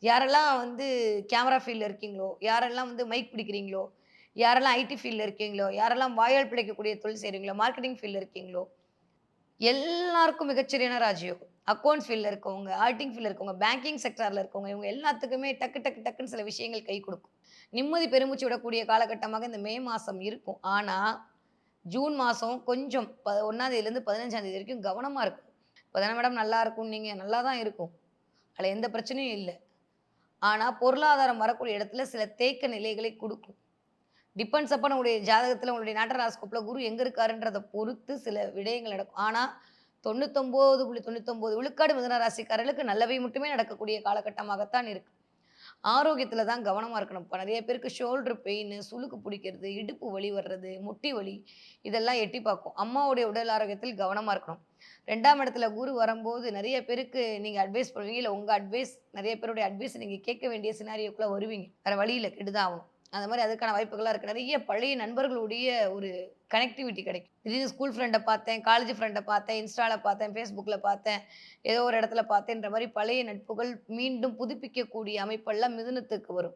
யாரெல்லாம் வந்து கேமரா ஃபீல்ட்ல இருக்கீங்களோ, யாரெல்லாம் வந்து மைக் பிடிக்கிறீங்களோ, யாரெல்லாம் ஐடி ஃபீல்ட்ல இருக்கீங்களோ, யாரெல்லாம் வாயால் பிழைக்கக்கூடிய தொழில் செய்றீங்களோ, மார்க்கெட்டிங் ஃபீல்ட்ல இருக்கீங்களோ, எல்லாருக்கும் மிகச்சரியான ராஜயோகம். அக்கவுண்ட்ஸ் ஃபீல்ட்ல இருக்கவங்க, ஆடிட்டிங் ஃபீல்ட்ல இருக்கவங்க, பேங்கிங் செக்டார்ல இருக்கவங்க, இவங்க எல்லாத்துக்குமே டக்கு டக்கு டக்குன்னு சில விஷயங்கள் கை குடுக்கும். நிம்மதி பெருமூச்சு விடக்கூடிய காலகட்டமாக இந்த மே மாசம் இருக்கும். ஆனா, ஜூன் மாசம் கொஞ்சம் 1ஆம் தேதியிலிருந்து 15ஆம் தேதி வரைக்கும் கவனமா இருக்கணும். இப்ப தானே மேடம் நல்லா இருக்கும்னீங்க. நல்லா தான் இருக்கும். அதுல எந்த பிரச்சனையும் இல்ல. ஆனா, பொருளாதாரம் வரக்கூடிய இடத்துல சில தேக்க நிலைகளை குடுக்கும். டிபெண்ட்ஸ் அப்பான் உங்களுடைய ஜாதகத்துல, உங்களுடைய நாட்ட ஹாரோஸ்கோப்ல குரு எங்க இருக்காருன்றத பொறுத்து சில விடயங்கள் நடக்கும். ஆனா, 99.99 விழுக்காடு மிதுன ராசிக்காரர்களுக்கு நல்லவை மட்டுமே நடக்கக்கூடிய காலகட்டமாகத்தான் இருக்கு. ஆரோக்கியத்துல தான் கவனமா இருக்கணும். இப்ப நெறைய பேருக்கு ஷோல்டர் பெயின், சுளுக்கு புடிக்கிறது, இடுப்பு வலி வர்றது, முட்டி வலி இதெல்லாம் எட்டி பார்க்கும். அம்மாவுடைய உடல் ஆரோக்கியத்தில் கவனமா இருக்கணும். 2ஆம் இடத்துல குரு வரும்போது நெறைய பேருக்கு நீங்க அட்வைஸ் பண்ணுவீங்க. இல்ல உங்க அட்வைஸ் நெறைய பேருடைய அட்வைஸ் நீங்க கேட்க வேண்டிய சினாரியோக்குள்ள வருவீங்க. வேற வழி இல்ல கேட்டு தான் ஆகணும். அந்த மாரி அதுக்கான வாய்ப்புகள்லாம் இருக்கு. நெறைய பழைய நண்பர்களுடைய ஒரு கனெக்டிவிட்டி கிடைக்கும். திடீர்னு ஸ்கூல் ஃப்ரெண்ட பார்த்தேன், காலேஜ் ஃப்ரெண்ட பார்த்தேன், இன்ஸ்டால பார்த்தேன், Facebookல பார்த்தேன், ஏதோ ஒரு இடத்துல பார்த்தேன்ற மாரி பழைய நட்புகள் மீண்டும் புதுப்பிக்கக்கூடிய அமைப்பெல்லாம் மிதுனத்துக்கு வரும்.